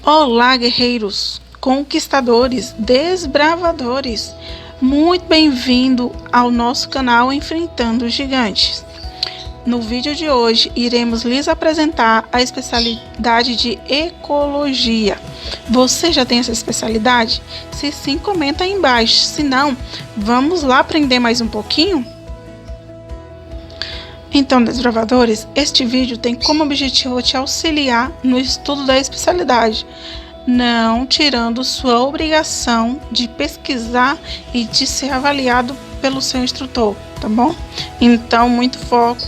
Olá, guerreiros, conquistadores, desbravadores! Muito bem-vindo ao nosso canal Enfrentando os Gigantes. No vídeo de hoje, iremos lhes apresentar a especialidade de ecologia. Você já tem essa especialidade? Se sim, comenta aí embaixo. Se não, vamos lá aprender mais um pouquinho? Então, desbravadores, este vídeo tem como objetivo te auxiliar no estudo da especialidade, não tirando sua obrigação de pesquisar e de ser avaliado pelo seu instrutor, tá bom? Então, muito foco,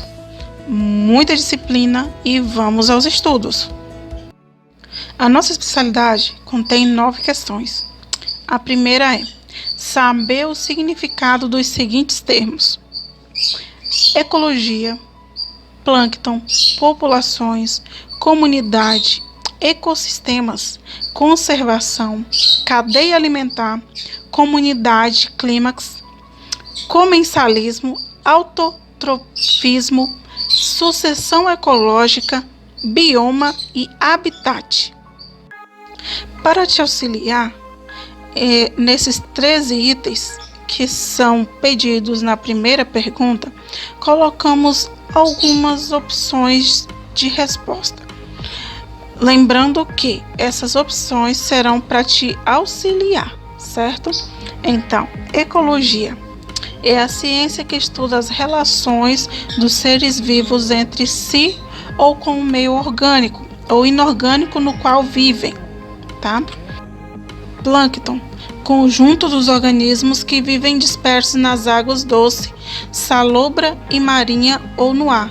muita disciplina e vamos aos estudos. A nossa especialidade contém 9 questões. A primeira é saber o significado dos seguintes termos: ecologia, plâncton, populações, comunidade, ecossistemas, conservação, cadeia alimentar, comunidade, clímax, comensalismo, autotrofismo, sucessão ecológica, bioma e habitat. Para te auxiliar nesses 13 itens que são pedidos na primeira pergunta, colocamos algumas opções de resposta. Lembrando que essas opções serão para te auxiliar, certo? Então, ecologia é a ciência que estuda as relações dos seres vivos entre si ou com o meio orgânico ou inorgânico no qual vivem, tá? Plâncton, conjunto dos organismos que vivem dispersos nas águas doce, salobra e marinha ou no ar,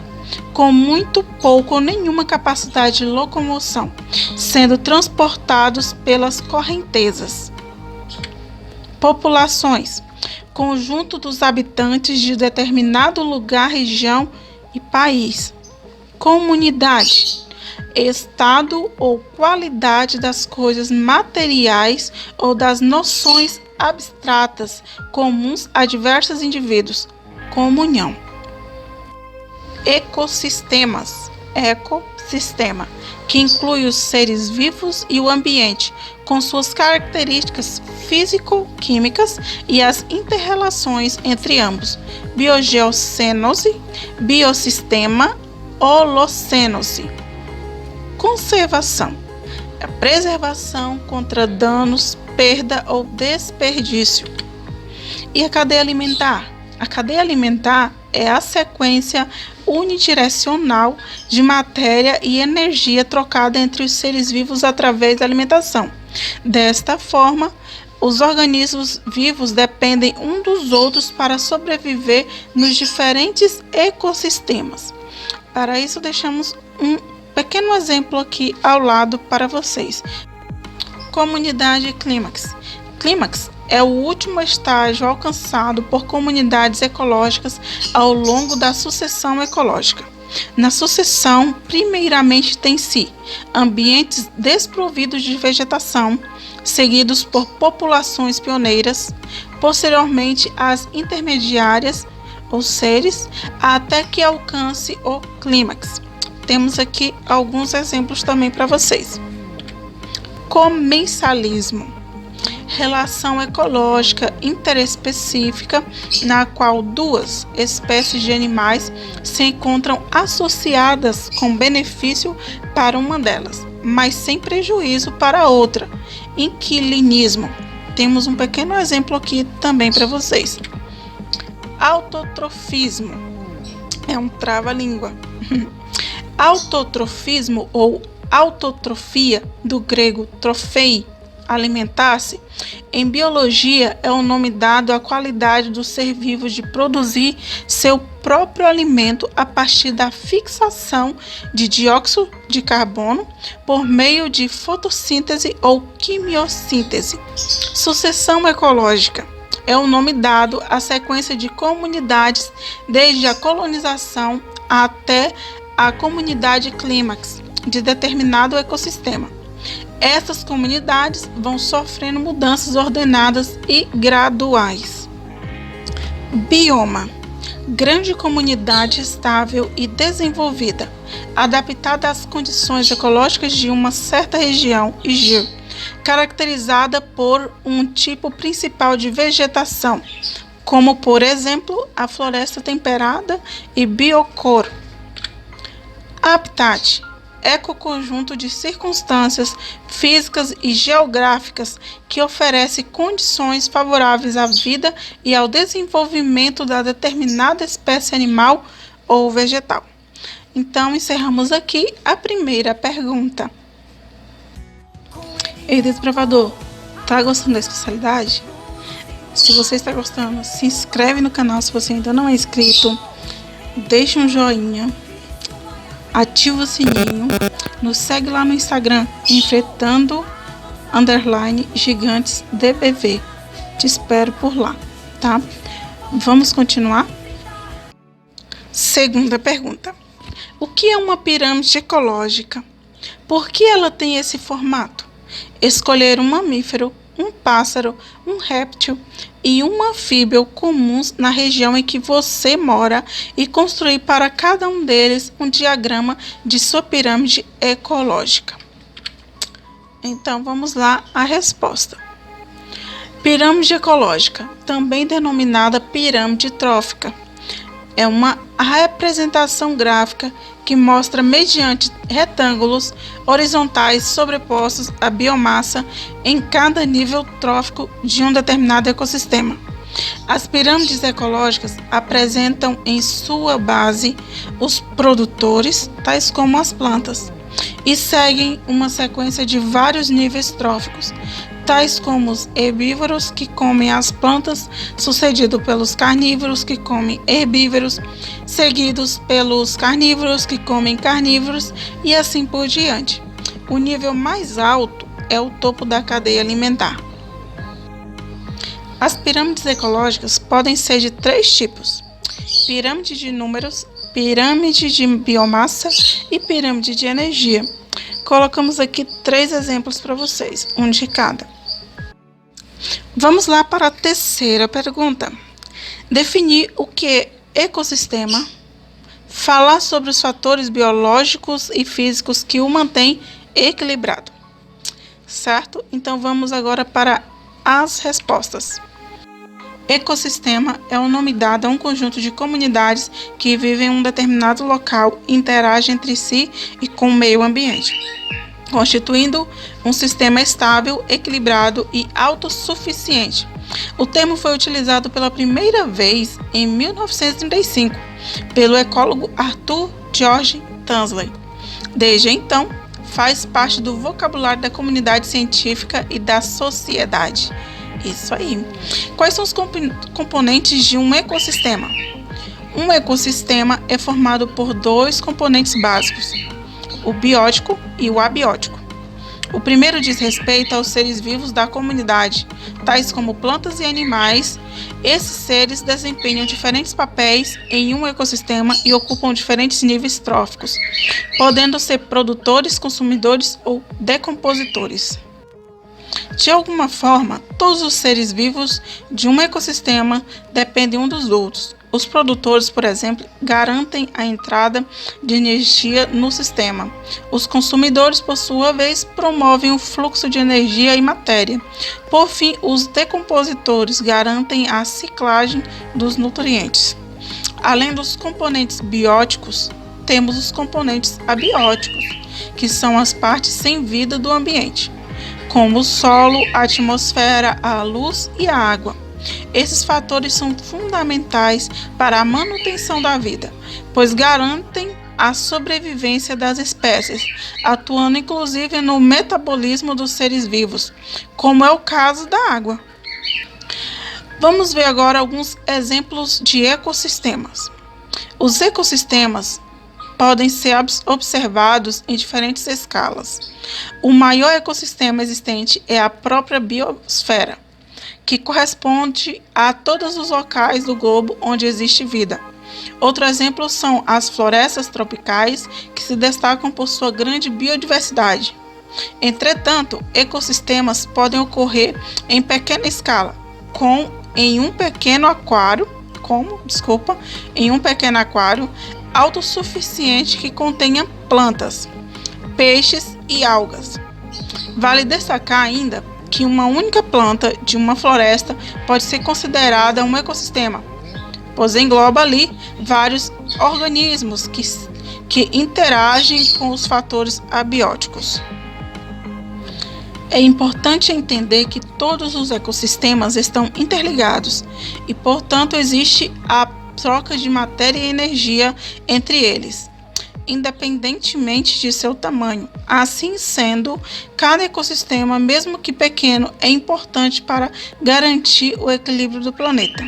com muito pouco ou nenhuma capacidade de locomoção, sendo transportados pelas correntezas. Populações, conjunto dos habitantes de determinado lugar, região e país. Comunidade, estado ou qualidade das coisas materiais ou das noções abstratas comuns a diversos indivíduos. Comunhão. Ecossistemas, ecossistema, que inclui os seres vivos e o ambiente, com suas características físico-químicas e as interrelações entre ambos. Biogeocênose, biossistema, holocênose. Conservação, a preservação contra danos, perda ou desperdício. E a cadeia alimentar? A cadeia alimentar é a sequência unidirecional de matéria e energia trocada entre os seres vivos através da alimentação. Desta forma, os organismos vivos dependem uns dos outros para sobreviver nos diferentes ecossistemas. Para isso, deixamos um pequeno exemplo aqui ao lado para vocês. Comunidade clímax. Clímax é o último estágio alcançado por comunidades ecológicas ao longo da sucessão ecológica. Na sucessão, primeiramente tem-se ambientes desprovidos de vegetação, seguidos por populações pioneiras, posteriormente as intermediárias, ou seres, até que alcance o clímax. Temos aqui alguns exemplos também para vocês. Comensalismo, relação ecológica interespecífica na qual duas espécies de animais se encontram associadas com benefício para uma delas, mas sem prejuízo para a outra. Inquilinismo, temos um pequeno exemplo aqui também para vocês. Autotrofismo, é um trava-língua. Autotrofismo ou autotrofia, do grego trofei, alimentar-se, em biologia é o nome dado à qualidade do ser vivo de produzir seu próprio alimento a partir da fixação de dióxido de carbono por meio de fotossíntese ou quimiossíntese. Sucessão ecológica é o nome dado à sequência de comunidades desde a colonização até a comunidade clímax de determinado ecossistema. Essas comunidades vão sofrendo mudanças ordenadas e graduais. Bioma, grande comunidade estável e desenvolvida, adaptada às condições ecológicas de uma certa região e caracterizada por um tipo principal de vegetação, como por exemplo a floresta temperada e biocoro. Habitat: ecoconjunto de circunstâncias físicas e geográficas que oferece condições favoráveis à vida e ao desenvolvimento da determinada espécie animal ou vegetal. Então, encerramos aqui a primeira pergunta. Ei, desbravador, tá gostando da especialidade? Se você está gostando, se inscreve no canal se você ainda não é inscrito, deixa um joinha, ativa o sininho, nos segue lá no Instagram, enfrentando_gigantes_dbv. Te espero por lá, tá? Vamos continuar? Segunda pergunta. O que é uma pirâmide ecológica? Por que ela tem esse formato? Escolher um mamífero, um pássaro, um réptil e um anfíbio comuns na região em que você mora e construir para cada um deles um diagrama de sua pirâmide ecológica. Então vamos lá a resposta. Pirâmide ecológica, também denominada pirâmide trófica, é uma representação gráfica que mostra mediante retângulos horizontais sobrepostos a biomassa em cada nível trófico de um determinado ecossistema. As pirâmides ecológicas apresentam em sua base os produtores, tais como as plantas, e seguem uma sequência de vários níveis tróficos, tais como os herbívoros que comem as plantas, sucedido pelos carnívoros que comem herbívoros, seguidos pelos carnívoros que comem carnívoros e assim por diante. O nível mais alto é o topo da cadeia alimentar. As pirâmides ecológicas podem ser de 3 tipos: pirâmide de números, pirâmide de biomassa e pirâmide de energia. Colocamos aqui 3 exemplos para vocês, um de cada. Vamos lá para a terceira pergunta. Definir o que é ecossistema, falar sobre os fatores biológicos e físicos que o mantêm equilibrado. Certo? Então vamos agora para as respostas. Ecossistema é o nome dado a um conjunto de comunidades que vivem em um determinado local e interagem entre si e com o meio ambiente, constituindo um sistema estável, equilibrado e autossuficiente. O termo foi utilizado pela primeira vez em 1935 pelo ecólogo Arthur George Tansley. Desde então, faz parte do vocabulário da comunidade científica e da sociedade. Isso aí. Quais são os componentes de um ecossistema? Um ecossistema é formado por 2 componentes básicos: o biótico e o abiótico. O primeiro diz respeito aos seres vivos da comunidade, tais como plantas e animais. Esses seres desempenham diferentes papéis em um ecossistema e ocupam diferentes níveis tróficos, podendo ser produtores, consumidores ou decompositores. De alguma forma, todos os seres vivos de um ecossistema dependem um dos outros. Os produtores, por exemplo, garantem a entrada de energia no sistema. Os consumidores, por sua vez, promovem o fluxo de energia e matéria. Por fim, os decompositores garantem a ciclagem dos nutrientes. Além dos componentes bióticos, temos os componentes abióticos, que são as partes sem vida do ambiente, como o solo, a atmosfera, a luz e a água. Esses fatores são fundamentais para a manutenção da vida, pois garantem a sobrevivência das espécies, atuando inclusive no metabolismo dos seres vivos, como é o caso da água. Vamos ver agora alguns exemplos de ecossistemas. Os ecossistemas podem ser observados em diferentes escalas. O maior ecossistema existente é a própria biosfera, que corresponde a todos os locais do globo onde existe vida. Outro exemplo são as florestas tropicais, que se destacam por sua grande biodiversidade. Entretanto, ecossistemas podem ocorrer em pequena escala, em um pequeno aquário, em um pequeno aquário autossuficiente que contenha plantas, peixes e algas. Vale destacar ainda que uma única planta de uma floresta pode ser considerada um ecossistema, pois engloba ali vários organismos que interagem com os fatores abióticos. É importante entender que todos os ecossistemas estão interligados e, portanto, existe a troca de matéria e energia entre eles, independentemente de seu tamanho. Assim sendo, cada ecossistema, mesmo que pequeno, é importante para garantir o equilíbrio do planeta.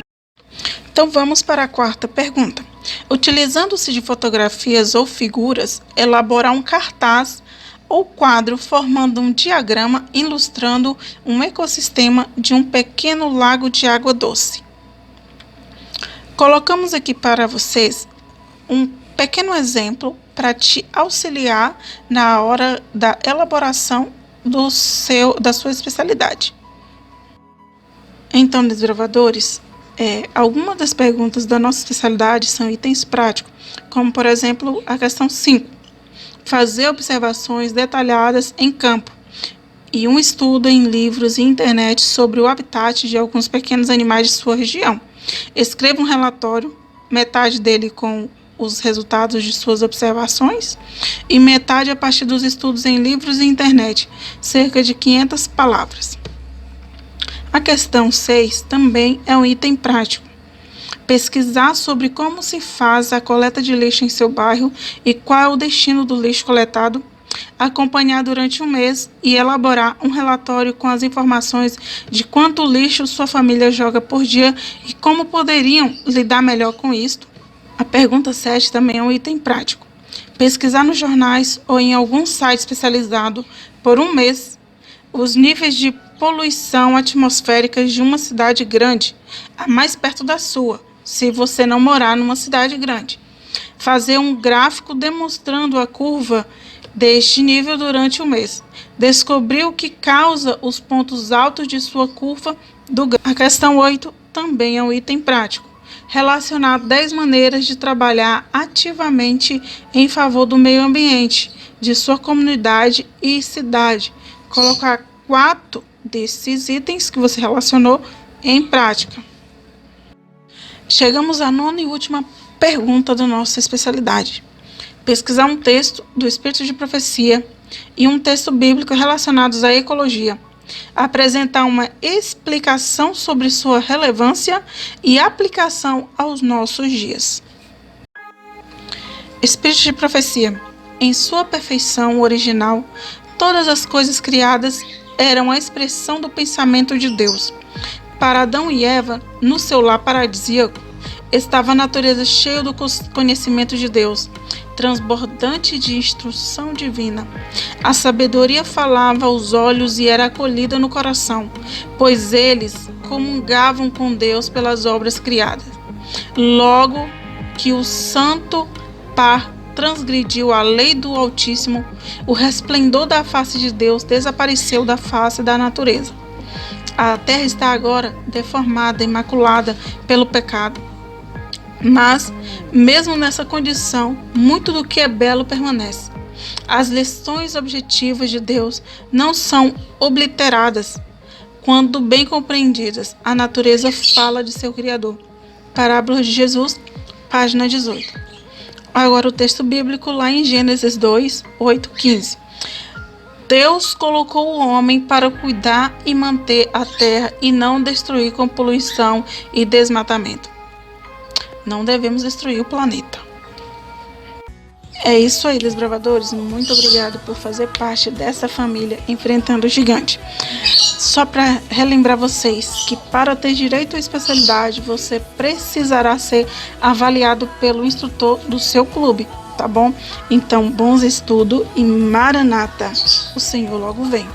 Então vamos para a quarta pergunta. Utilizando-se de fotografias ou figuras, elaborar um cartaz ou quadro formando um diagrama ilustrando um ecossistema de um pequeno lago de água doce. Colocamos aqui para vocês um pequeno exemplo para te auxiliar na hora da elaboração da sua especialidade. Então, desbravadores, algumas das perguntas da nossa especialidade são itens práticos, como por exemplo a questão 5. Fazer observações detalhadas em campo e um estudo em livros e internet sobre o habitat de alguns pequenos animais de sua região. Escreva um relatório, metade dele com os resultados de suas observações e metade a partir dos estudos em livros e internet, cerca de 500 palavras. A questão 6 também é um item prático. Pesquisar sobre como se faz a coleta de lixo em seu bairro e qual é o destino do lixo coletado, acompanhar durante um mês e elaborar um relatório com as informações de quanto lixo sua família joga por dia e como poderiam lidar melhor com isto. A pergunta 7 também é um item prático. Pesquisar nos jornais ou em algum site especializado por um mês os níveis de poluição atmosférica de uma cidade grande, a mais perto da sua, se você não morar numa cidade grande. Fazer um gráfico demonstrando a curva deste nível durante o mês. Descobrir o que causa os pontos altos de sua curva do gráfico. A questão 8 também é um item prático. Relacionar 10 maneiras de trabalhar ativamente em favor do meio ambiente, de sua comunidade e cidade. Colocar 4 desses itens que você relacionou em prática. Chegamos à nona e última pergunta da nossa especialidade. Pesquisar um texto do Espírito de Profecia e um texto bíblico relacionados à ecologia. Apresentar uma explicação sobre sua relevância e aplicação aos nossos dias. Espírito de Profecia. Em sua perfeição original, todas as coisas criadas eram a expressão do pensamento de Deus. Para Adão e Eva, no seu lar paradisíaco, estava a natureza cheia do conhecimento de Deus, transbordante de instrução divina. A sabedoria falava aos olhos e era acolhida no coração, pois eles comungavam com Deus pelas obras criadas. Logo que o santo par transgrediu a lei do Altíssimo, o resplendor da face de Deus desapareceu da face da natureza. A terra está agora deformada e maculada pelo pecado. Mas, mesmo nessa condição, muito do que é belo permanece. As lições objetivas de Deus não são obliteradas. Quando bem compreendidas, a natureza fala de seu Criador. Parábolas de Jesus, página 18. Agora o texto bíblico lá em Gênesis 2, 8, 15. Deus colocou o homem para cuidar e manter a terra e não destruir com poluição e desmatamento. Não devemos destruir o planeta. É isso aí, desbravadores. Muito obrigado por fazer parte dessa família Enfrentando o Gigante. Só para relembrar vocês que para ter direito à especialidade, você precisará ser avaliado pelo instrutor do seu clube, tá bom? Então, bons estudos e Maranata, o Senhor logo vem.